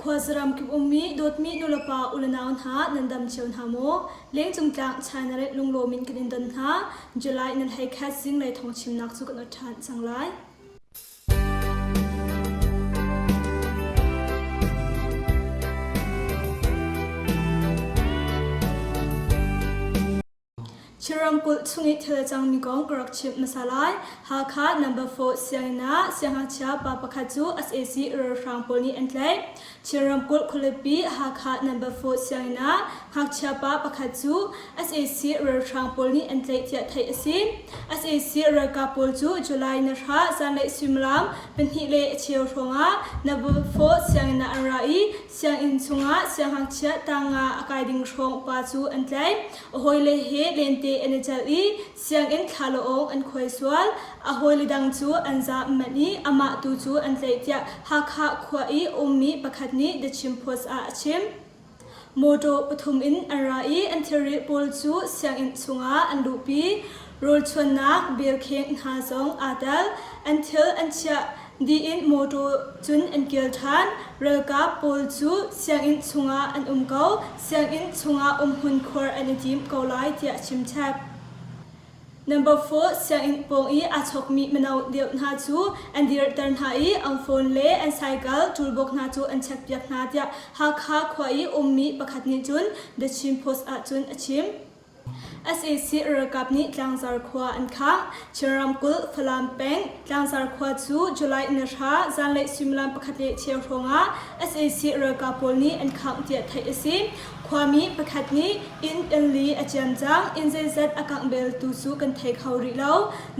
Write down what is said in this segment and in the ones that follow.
ขวาสรำกิบมีโดดมีนุลปาอุลนาอุนหานันดำเชียวนาโมเลี้ยงจุงกลางชายนเรศลุงโลมินกันอินดันหาจุลัยนันให้แค่ซิงเลยทองชิมนักสุกันอดทานสังไลชิรัมกุลสุงิเทเลจังมีกองกรักชิมมาสลายฮาคา number 4เสียงนาเสียงหักชาปาปะคัจู SAC เรือฟรังโปนีเอ็นเลยชิรัมกุลคุลปีฮาคา number 4เสียงนาหักชาปาปะคัจู SAC เรือฟรังโปนีเอ็นเลยที่ไทยสิ SAC เรือกาปูจูจุลัยนชาจันเลซิมลามเป็นฮิเลเชียวชงา number 4เสียงนาอันไรเสียงอินชงาเสียงหักชาตางาอากาศดิ่งชงปาจูเอ็นเลยโอ้ยเลเฮเลนเตเอ็นเจลีเสียงอินคาโลองอันคอยสวลอโหลิดังจูอันซามันนีอามาตูจูอันเลเตียฮักฮักขวาอีอุมมีปะคัดนี้เดชิมโพสอาชิมโมโดปฐุมอินอันไรอันเทริปูลจูเสียงอินสุงาอันลูปีโรลชวนนักเบียร์เค้งหาซองอาดัลอันเทลอันเชะดีอินโมโดจุนอันเกลทันเรกาปูลจูเสียงอินสุงาอันเกาเสียงอินสุงาหุ่นควร์อันจิมเกาไลเตียชิมแทบnumber 4เสียงอินปงอีอาชกมีมนาวเดียวนาจูอันดีร์ตันหาอีอังโฟนเล่อันไซเคิลจูลบกนาจูอันเช็คเปียกนาเดียฮักฮักขวาอีมีปะคัดนิจุนเดชิมโพสอาจุนอชิมSAC เรือกับนี้กลางสารขวาอันข้างเชรัมกุลฟลามเปงกลางสารขวาจูจุลัยนชาจันเลซิมลามปะคัดเลเชียวทงา SAC เรือกับโพนี้อันข้างเตียไทยสิความมีปะคัดนี้อินเอลีอาจารย์จังอินเซซัดอากังเบลตูซูกันเทเขาริเลา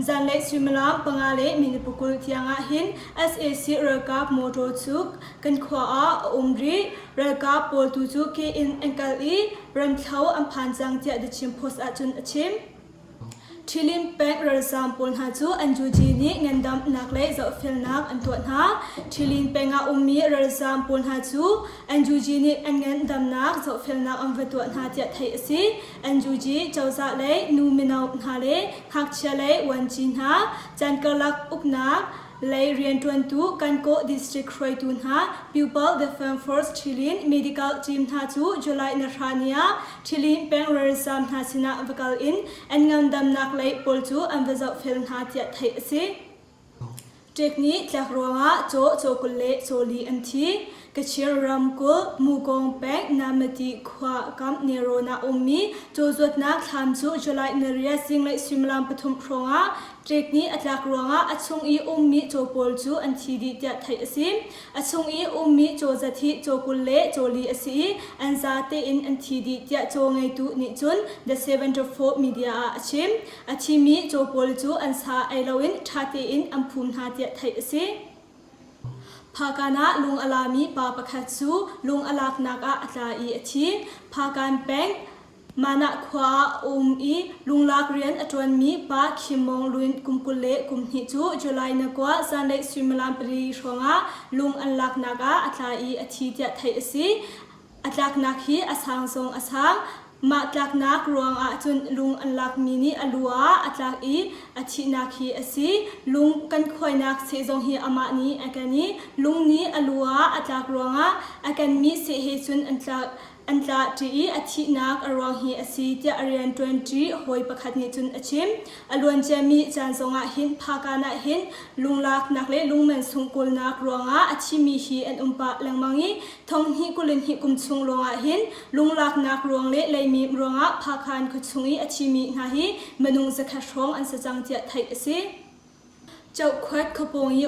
จันเลซิมลามปังอาเลมินปุกุลที่ยังหิน SAC เรือกับโมโตซูกันขวารีเรือกับโพตูซูกีอินเอ็งกัลอีรันเขาอัมพันจังเตียดิชิมโพสอาจุนอชิมทิลิมเปกเรือซามปูนหาจูอันจูจีนี้เงินดำนักเล่จะฟิลนักอันตัวหาทิลิมเปงอามีเรือซามปูนหาจูอันจูจีนี้อันเงินดำนักจะฟิลนักอันวัตัวหาเตียไทยสิอันจูจีเจ้าจะเล่นูมินาหาเล่หักเชเล่วันจีนหาจันกลักอุกนักไลเรียนทวนตูกันโกดิสตริกครอยตูนหา Pupil Defense Force ทิลิน Medical Team หาจูจุลัยนรานียทิลินเป็นเรือซามหาสินะวิกลอินอันเงินดำนักไลปอลจูอันวัจะฟิลหาเตียไทยสิเทคนิคจากรัวงะโจกุลเลโซลีอันทีกเชียรัมกุลมูกองแปงนามติขวากัมเนโรนามีโจจวดนักทำจูจุลัยนเรียสิงเลซิมลามปฐุมพรงะเทคนิคอัตลักรัวงะอัชงอีมีโจปอลจูอันทีดีเตียไทยสิมอัชงอีมีโจจัติโจกุลเลโจลีอสีอันซาเตอินอันทีดีเตียโจไงตุนิจุน The 74 Media อาชิมอัชิมีโจปอลจูอันซาไอลาวินชาเตอินอัมพูนหาเตียไทยสิภาการะลุงอลามีปาปะคัตซูลุงอลากนักอาตาอีทีภาการแปงมานะขวาอีลุงลากเรียนอจวนมีปาคิมองลุนกุมกุลเลกุมหิจูจุลัยนักว่าซันเลซิมลามปรีชงะลุงอลากนักอาตาอีทีเตียไทยสิอาตากนักฮีอาสังทรงอาสังมาจากนักรวงอาจุนลุงอันลักมินิอลัวอาจากอีอาทินักฮีอสีลุงกันคอยนักเซจงฮีอามานีอากันนี้ลุงนี้อลัวอาจากรวงอากันมีเสเหจุนอันจากจีอาทินักรวงฮีอสีเจอเรียน20หอยประคัดนิจุนอาชิมอลวนเจมีจันทรงหินพาการะหินลุงลักนักเล่ลุงเหม็นสุงกุลนักรวงอาชิมีฮีอันปะแรงมังงี้ทงฮีกุลินฮีกุมสุงรวงหินลุงลักนักรวงเล่เลยมีรวงพาการขุดสุงอีอาชิมีนาฮีมนุงจะขัดร้องอันสจังเจียไทยสิเจ้าขวัดขปงยี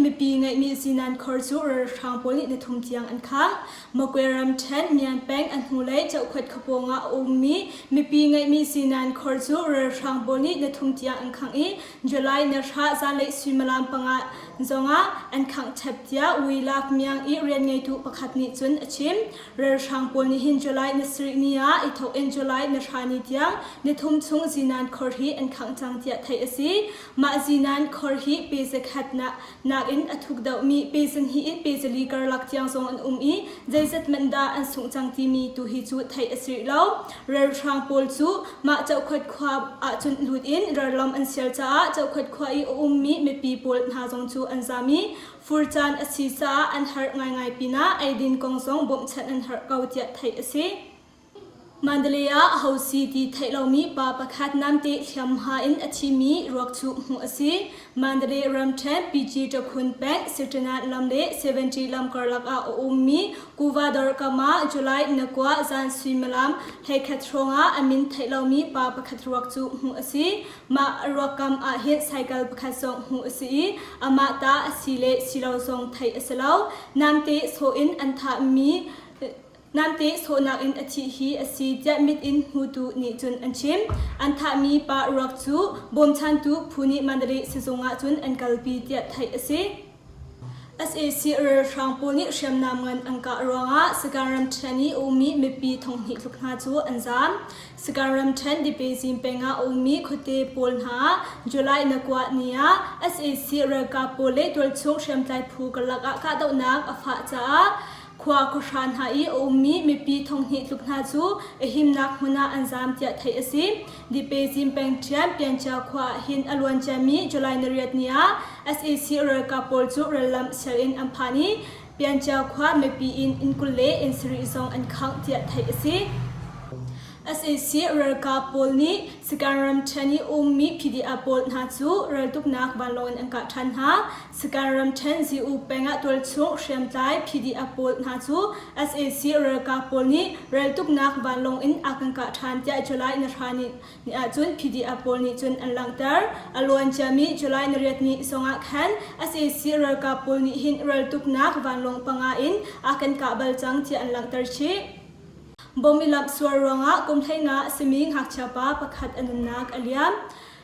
มีปีไงมีสินันคอร์จูเรือทางโพลิในทุ่มเทียงอันข้างมะเกวรัมเทนเมียนแป้งอันหูเล่เจ้าขวัดขปงมีปีไงมีสินันคอร์จูเรือทางโพลิในทุ่มเทียงอันข้างอีจุลัยนชาจันเลซิมลามปังอาจงอาอันข้างเทปเทียวิลากเมียงอีเรียนไงตุประคัดนิจุนอชิมเรือทางโพลิหินจุลัยนสรินียาอิทอกเอ็นจุลัยนชานิเทียงในทุ่มชุงสินันคอร์ฮีอันข้างจังเทียไทยสีมาสินันคอร์ฮีเปซขัดนักอินอทุกดาวมีเปซนฮีอินเปซลีกรลักเทียงทรงอันอีใจจัดมันดาอันสูงจังที่มีตุฮิจูไทยอสิริลาวเรือทางโพลจูมาเจ้าขวัดความอาจุนลุดอินเรือลมอันเสียจ้าเจ้าขวัดความมีปีโพลหาทรงจู chu an zami furchan asisa an har ngai pina aidin kongsong bom chan an har kautia thai ase Mandalaya hausi ti thailomi pa pakhat namte hlamha in achimi ruakchu mu ase Mandalay ramthan PG to khun bank sirtana lamle 70 lam karlaka ummi kuvador kama July nakwa zan swimalam hekhatronga amin thailomi pa pakhat ruakchu mu ase ma ruakam a hit cycle pakhat song mu ase ama ta asile silaw song thai asalaw namte so in antha mi Namte so nak in achi hi asi tia mit in hutu ni chun anchim antha mi pa rak chu bom chan tu phuni mandari sizonga chun an kalpi tia thai ase SAC rangpol ni shamnam ngan angka ronga sagaram thani omi mepi thonghi lukna chu anjam sagaram than di pezim penga omi khote polna July nakwa nia SAC raka pole tol chung shamtlai phu kalaka ka dawnak afa cha Kwa kushan hai omi mepi thonghi lukna chu ehimnak huna anjam tia thai ase di pezim peng champion cha khwa hin alwan chami July nariat nia SAC raka pol chu relam selin amphani pian cha khwa mepi in kulle in sri song an khang tia thai ase SAC raka polni sikaram thani ummi phidi apol na chu raltuk nak balon angka than ha sikaram than ji u penga tol chung shem tai phidi apol na chu SAC raka polni raltuk nak balong in akangka than tia July na thani ni a chun phidi apol ni chun anlangtar alwan chami July na riat ni songa khan SAC raka polni hin raltuk nak balong panga in akan ka balchang ti anlangtar chi Bomilam swaronga kumthainga siming hakchapa pakhat anunak aliam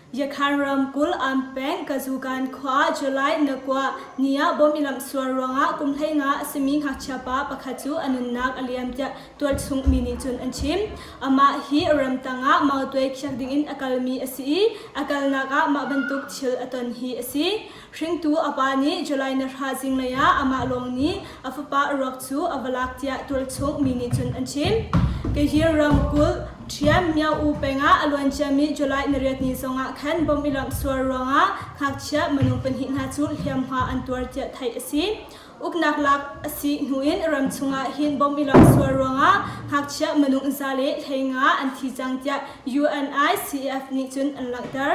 Yakharam kul ampeng kazukan khwa July nakwa nia bomilam swaronga kumthainga siming hakchapa pakhachu anunak aliam tia tol chung mini chun anchim ama hi ramtanga mautoi khakding in akalmi asi akalnaka ma bantuk thil aton hi asi Shringtu apani July na zinglei ama longni afapa rokchu avalak tia tol chung mini chun anchim Kehiram kul Thiam miao u penga alwan chami July nariat ni songa khan bom ilam swaronga khakcha manung panhin ha chu hliam ha antuar tia thai asi uknak lak asi nuin ram chunga hin bom ilam swaronga khakcha manung zale thainga anthi chang tia UNICF ni chun anlaktar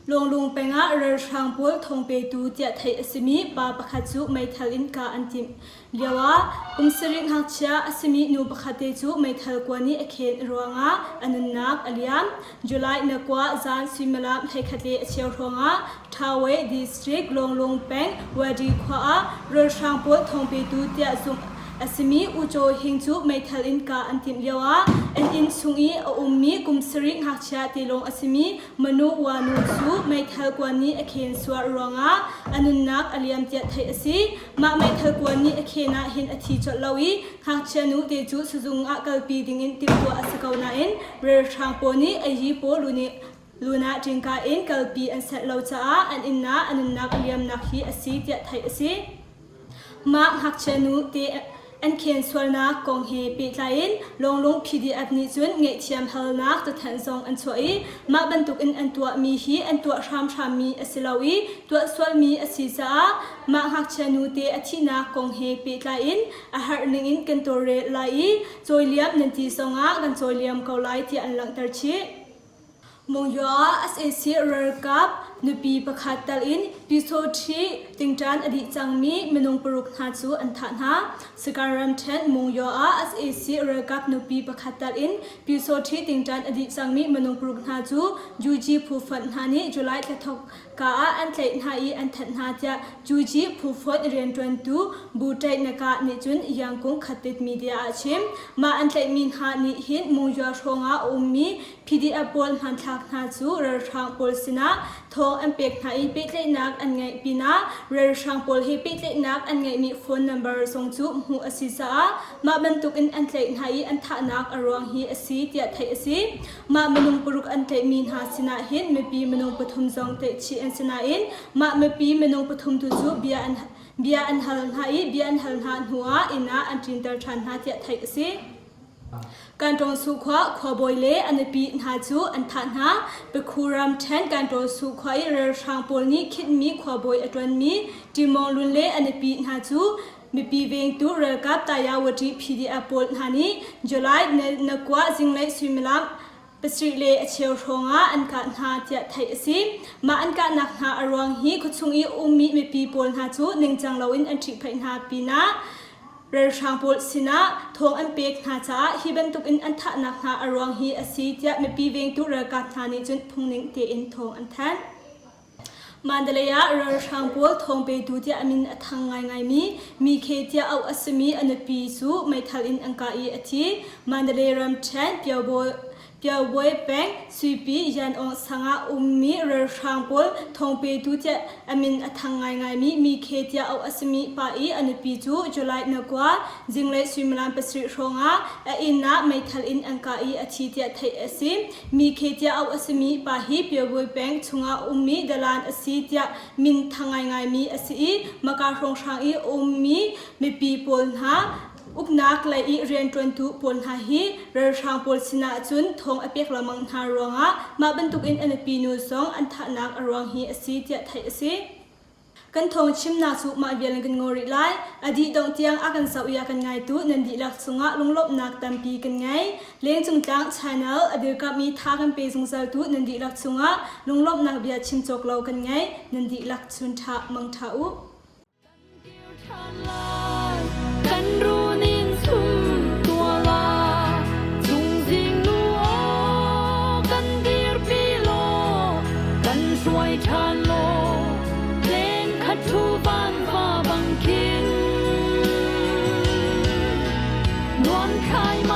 Longlung penga rangpol thongpe tu tia thai asimi pa pakhachu maithal in ka antim Yawa kumsiring hakcha asimi nu pakhate chu maithal kwani akhen ronga anunak aliam July nakwa zan swimalam thaikhate achew ronga Thawe district longlung peng wadi khwa rangpol thongpe tu tia zum Asimi ujo hingchu maithal in ka antim yawa and in sungi ummi kumsiring hakcha tilong asimi manu wanu chu maithal kwani akhen swar ronga anunnak aliam tia thai asi ma maithal kwani akhena hin athi cholawi hakcha nu te chu suzunga kalpi ding in tipwa asakauna in rer thangponi ayi po luna tingka in kalpi an sat lo cha an inna anunnak aliam nakhi asi tia thai asi ma hakcha nu te an khen swalna kong he pe tlain longlong phidi apni chun nge thiam halnak to than zong an choi ma bantuk in an tua mi hi an tua sham mi asilawi tua swal mi asisa ma hak chanu te athina kong he pe tlain a har ning in kantore lai choiliam nanti songa gan choiliam ko lai ti an lang tar chi Mongyo SAC World Cup nupi pakhatal in episode 3 tingtan adi changmi menung puruk na chu antha na sikaram then Mongyo SAC World Cup nupi pakhatal in episode 3 tingtan adi changmi menung puruk na chu juji phufan hani July thok ka an tlei nai an that na cha juji phufot ren 22 butai naka ni chun yangkung khatit media achim ma an tlei min ha ni hin Mongyo thonga ummi phidi apol han thak na chu rer thang pol sina thong an pek thai pe tlei nak an ngai pina rer thang pol he pe tlei nak an ngai mi phone number song chu mu asisa ma bantuk in an tlei nai an tha nak arwang hi asi tia thai asi ma menung puruk an tlei min ha sina hin me pi menung pathum jong te chi an sina in ma me pi menung pathum tu chu bia an hal nai bia an hal na huwa ina an tinter than ha tia thai asi การตรงสุขว่าขวบอยเล่อันปีหาจูอันทันหาไปคูรำแทนการตรงสุขว่าเรือทางปนนี้คิดมีขวบอยอัตวันมีดิมองลุนเล่อันปีหาจูมีปีเวงตูเรือกับตายาวดีพีดีแอปปนหานี้จุลัยในกว่าจิงไลสวิมลัมปสริเลเชียวทงาอันการหาเจ้าไทยสิมาอันการนักหาอรวงฮีคุชงอีอุมีมีปีปนหาจูหนึ่งจังลาวินอันทริพันหาปีนะเรือทางปนสินะทงอันเปกหาจ้าฮิบันตุกอินอันทะนักหาอรวงฮีอสีเจ้ามีปีเวงตูเรือกับหานี้จนพุงหนึ่งเตอินทงอันแทนมันเดลียเรือทางปนทงไปดูที่อามินทางไงมีเคที่เอาอัศมีอันปีสูไม่ทัลินอังกาอีอธิมันเดลียรำแทนเปียวโบเปียวบวยแปงสุปียันองสังอามีเรือทางปนทงไปดูที่อามินทางไงมีเคที่เอาอัศมีปาอีอันปีจูจุลัยนักว่าจิงเลสวิมลานปสริโรงอาอินนาไม่ทัลินอังกาอีอธิที่ไทยอสิมีเคที่เอาอัศมีปาฮีเปียวบวยแปงชงอามีดลานอสีที่มินทางไงมีอสีมาการทรงทางอีมีปีปนหาอุกนักเลยอีเรียนจนทุปนหาฮีเรือทางปนสินาจุนทงอเปียกละมังหารวงะมาบรรทุกอินอันปีนูสองอันทานักอรวงฮีอสีเจไทยอสีกันทงชิมนาสุมาเบียนกันงอริไลอดีตดงเตียงอากันสาวยากันไงตุนันดีลักสุงะลงลบนักตัมปีกันไงเลี้ยงจงจังชาแนลอดีตกับมีท่ากันเปย์สงสารตุนันดีลักสุงะลงลบนักเบียชิมจกเรากันไงนันดีลักชุนทะมังทาอุกันรู้นินซุมตัวลาจุงจิงนูโอกันดีร์ปีโลกันช่วยชาโลเพลงคัดชูบานฟ้าบังคินนวลคายมา